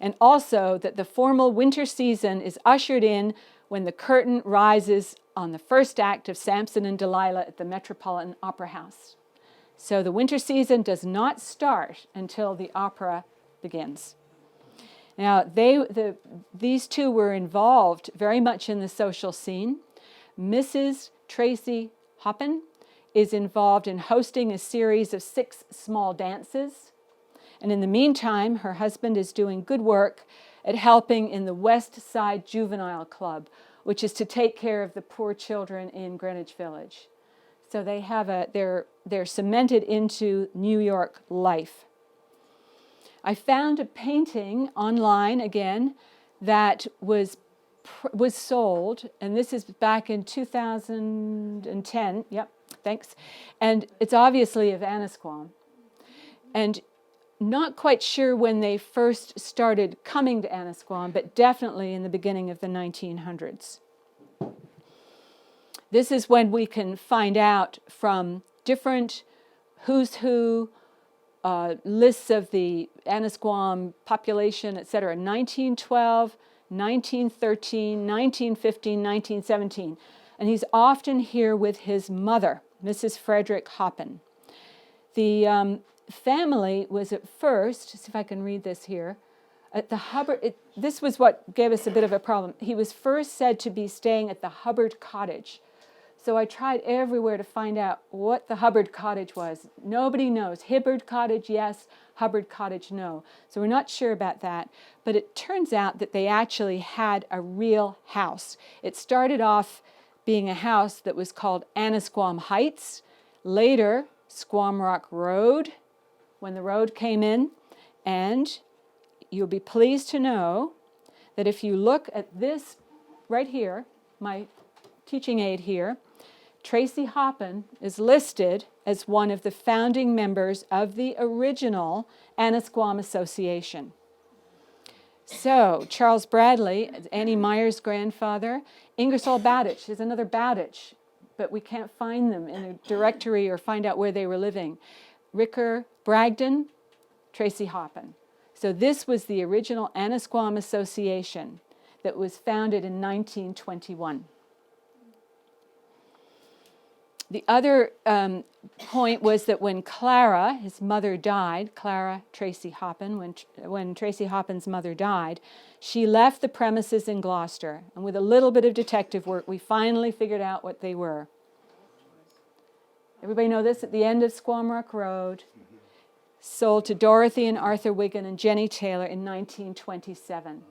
Speaker 1: and also that the formal winter season is ushered in when the curtain rises on the first act of Samson and Delilah at the Metropolitan Opera House. So the winter season does not start until the opera begins. Now, these 2 were involved very much in the social scene. Mrs. Tracy Hoppen is involved in hosting a series of 6 small dances. And in the meantime, her husband is doing good work at helping in the West Side Juvenile Club, which is to take care of the poor children in Greenwich Village. So they have they're cemented into New York life. I found a painting online again that was sold, and this is back in 2010. Yep, thanks. And it's obviously of Annisquam. And not quite sure when they first started coming to Annisquam, but definitely in the beginning of the 1900s. This is when we can find out from different who's who lists of the Annisquam population, etc. 1912, 1913, 1915, 1917. And he's often here with his mother, Mrs. Frederick Hoppen. The family was at first, see if I can read this here, at the Hubbard, this was what gave us a bit of a problem. He was first said to be staying at the Hubbard Cottage. So I tried everywhere to find out what the Hubbard Cottage was. Nobody knows. Hibbard Cottage, yes. Hubbard Cottage, no. So we're not sure about that. But it turns out that they actually had a real house. It started off being a house that was called Annisquam Heights. Later, Squam Rock Road, when the road came in. And you'll be pleased to know that if you look at this right here, my teaching aid here, Tracy Hoppen is listed as one of the founding members of the original Annisquam Association. So, Charles Bradley, Annie Meyer's grandfather, Ingersoll Bowditch is another Bowditch, but we can't find them in a directory or find out where they were living. Ricker Bragdon, Tracy Hoppen. So this was the original Annisquam Association that was founded in 1921. The other point was that when Clara, his mother, died, Clara Tracy Hoppin, when Tracy Hoppin's mother died, she left the premises in Gloucester. And with a little bit of detective work, we finally figured out what they were. Everybody know this? At the end of Squamrock Road, sold to Dorothy and Arthur Wigan and Jenny Taylor in 1927.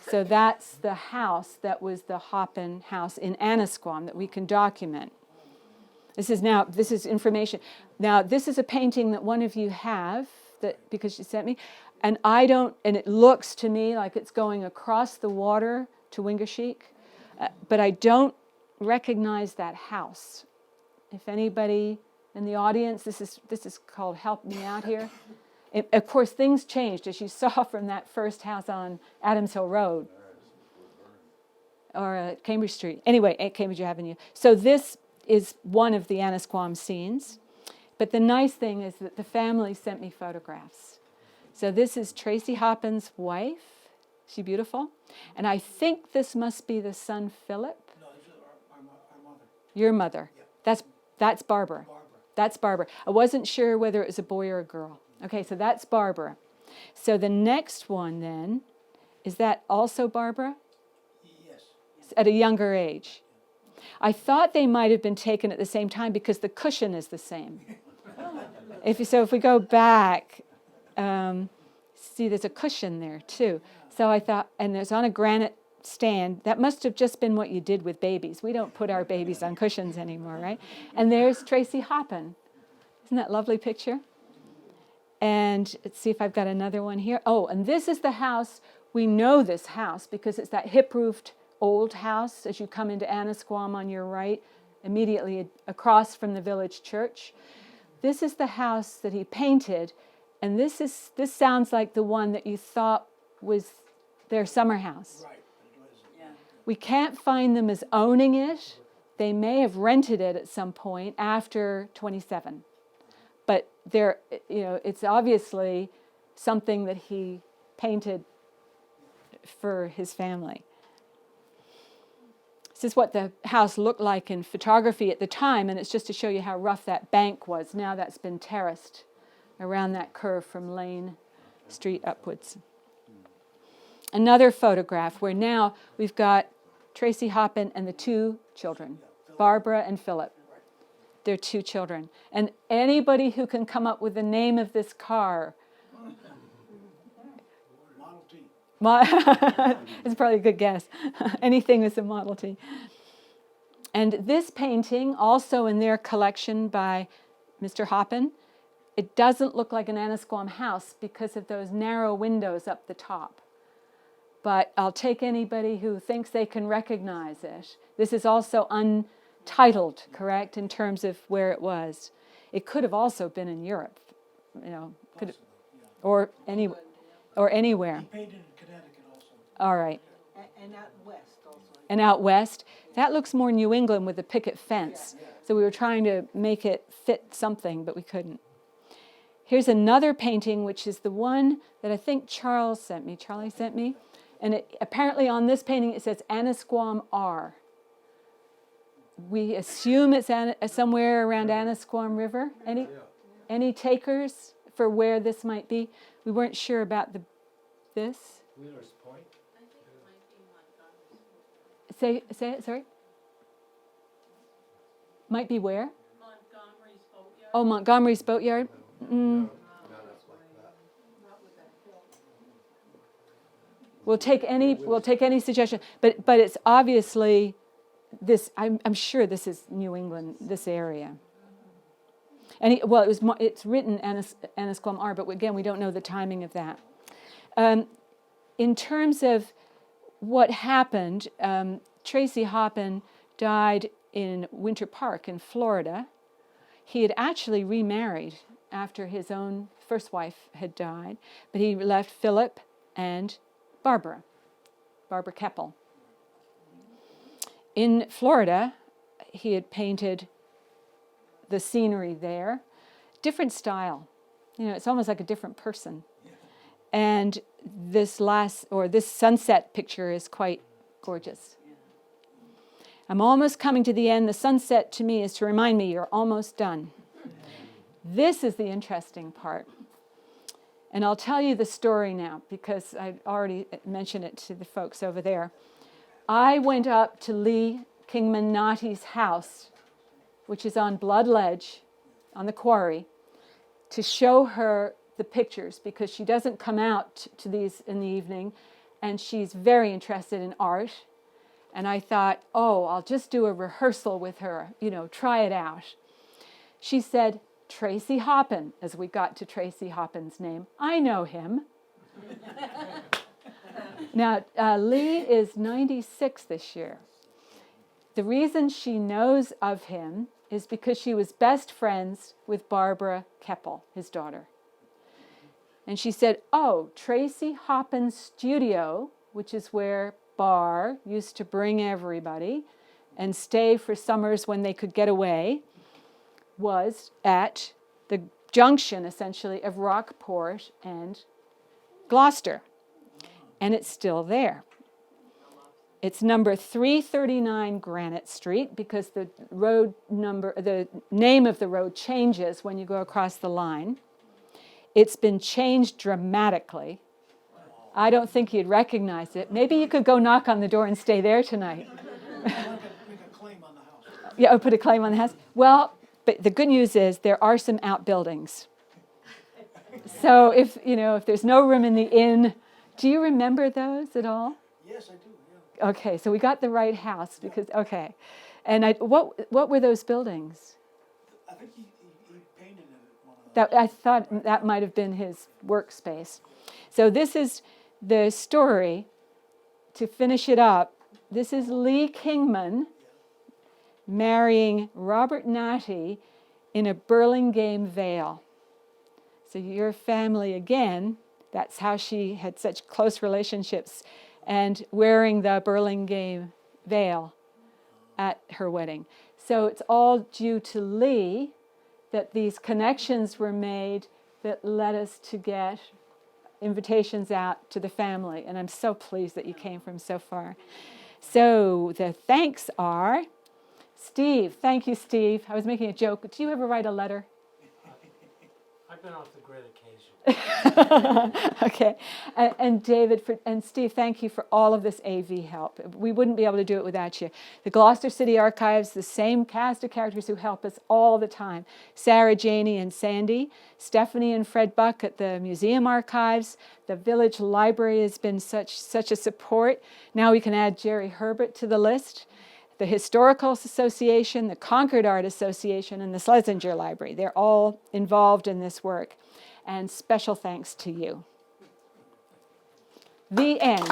Speaker 1: So that's the house that was the Hoppin house in Annisquam that we can document. This is information. Now, this is a painting that one of you have, because she sent me, and it looks to me like it's going across the water to Wingersheek, but I don't recognize that house. If anybody in the audience, this is called Help Me Out here. Of course, things changed, as you saw from that first house on Adams Hill Road, or Cambridge Street. Anyway, at Cambridge Avenue. So this is one of the Annisquam scenes. But the nice thing is that the family sent me photographs. So this is Tracy Hoppin's wife. Is she beautiful? And I think this must be the son Philip.
Speaker 5: No, this is our mother.
Speaker 1: Your mother.
Speaker 5: Yeah.
Speaker 1: That's Barbara. That's Barbara. I wasn't sure whether it was a boy or a girl. Okay, so that's Barbara. So the next one then, is that also Barbara?
Speaker 5: Yes.
Speaker 1: At a younger age. I thought they might have been taken at the same time because the cushion is the same. If we go back, see there's a cushion there too. So I thought, and there's on a granite stand, that must have just been what you did with babies. We don't put our babies on cushions anymore, right? And there's Tracy Hoppin. Isn't that a lovely picture? And let's see if I've got another one here. Oh, and this is the house. We know this house because it's that hip-roofed old house as you come into Annisquam on your right, immediately across from the village church. This is the house that he painted, and this sounds like the one that you thought was their summer house.
Speaker 5: Right. It was. Yeah.
Speaker 1: We can't find them as owning it. They may have rented it at some point after 27. But it's obviously something that he painted for his family. This is what the house looked like in photography at the time, and it's just to show you how rough that bank was. Now that's been terraced around that curve from Lane Street upwards. Another photograph where now we've got Tracy Hoppin and the two children, Barbara and Philip. Their two children. And anybody who can come up with the name of this car.
Speaker 5: Model T.
Speaker 1: It's probably a good guess. Anything with a Model T. And this painting, also in their collection by Mr. Hoppin, it doesn't look like an Annisquam house because of those narrow windows up the top. But I'll take anybody who thinks they can recognize it. This is also untitled, correct, in terms of where it was. It could have also been in Europe, or anywhere.
Speaker 5: He painted in Connecticut also.
Speaker 1: All right.
Speaker 5: And out west also.
Speaker 1: And out west, that looks more New England with the picket fence. So we were trying to make it fit something, but we couldn't. Here's another painting, which is the one that I think Charlie sent me. And apparently on this painting it says Annisquam R. We assume it's somewhere around Annisquam River. Any takers for where this might be? We weren't sure about this.
Speaker 6: Wheeler's Point?
Speaker 7: I think it might be Montgomery's.
Speaker 1: Say it, sorry? Might be where?
Speaker 7: Montgomery's Boatyard.
Speaker 1: Oh, Montgomery's Boatyard? We'll take any suggestion, but it's obviously this. I'm sure this is New England, this area. And it's written Annisquam R, but again we don't know the timing of that. In terms of what happened, Tracy Hoppin died in Winter Park in Florida. He had actually remarried after his own first wife had died, but he left Philip and Barbara Keppel. In Florida, he had painted the scenery there. Different style. It's almost like a different person. And this sunset picture is quite gorgeous. I'm almost coming to the end. The sunset to me is to remind me you're almost done. This is the interesting part. And I'll tell you the story now because I already mentioned it to the folks over there. I went up to Lee Kingman Natty's house, which is on Blood Ledge, on the quarry, to show her the pictures because she doesn't come out to these in the evening, and she's very interested in art. And I thought, oh, I'll just do a rehearsal with her, try it out. She said, Tracy Hoppin, as we got to Tracy Hoppin's name. I know him. Now, Lee is 96 this year. The reason she knows of him is because she was best friends with Barbara Keppel, his daughter. And she said, oh, Tracy Hoppin's studio, which is where Bar used to bring everybody and stay for summers when they could get away, was at the junction, essentially, of Rockport and Gloucester. And it's still there. It's number 339 Granite Street because the name of the road changes when you go across the line. It's been changed dramatically. I don't think you'd recognize it. Maybe you could go knock on the door and stay there tonight.
Speaker 5: Make a claim on the house.
Speaker 1: Yeah, put a claim on the house. Well, but the good news is there are some outbuildings. So if there's no room in the inn, do you remember those at all?
Speaker 5: Yes, I do, yeah.
Speaker 1: Okay, so we got the right house because okay. And what were those buildings?
Speaker 5: I think he painted it one of them.
Speaker 1: That I thought that might have been his workspace. So this is the story. To finish it up, this is Lee Kingman marrying Robert Natty in a Burlingame veil. So your family again, that's how she had such close relationships, and wearing the Burlingame veil at her wedding. So it's all due to Lee that these connections were made that led us to get invitations out to the family. And I'm so pleased that you came from so far. So the thanks are Steve. Thank you, Steve. I was making a joke. Do you ever write a letter?
Speaker 6: I've been off the grid occasionally.
Speaker 1: Okay. And David and Steve, thank you for all of this AV help. We wouldn't be able to do it without you. The Gloucester City Archives, the same cast of characters who help us all the time. Sarah, Janie, and Sandy. Stephanie and Fred Buck at the Museum Archives. The Village Library has been such a support. Now we can add Jerry Herbert to the list. The Historical Association, the Concord Art Association, and the Schlesinger Library. They're all involved in this work. And special thanks to you. The end.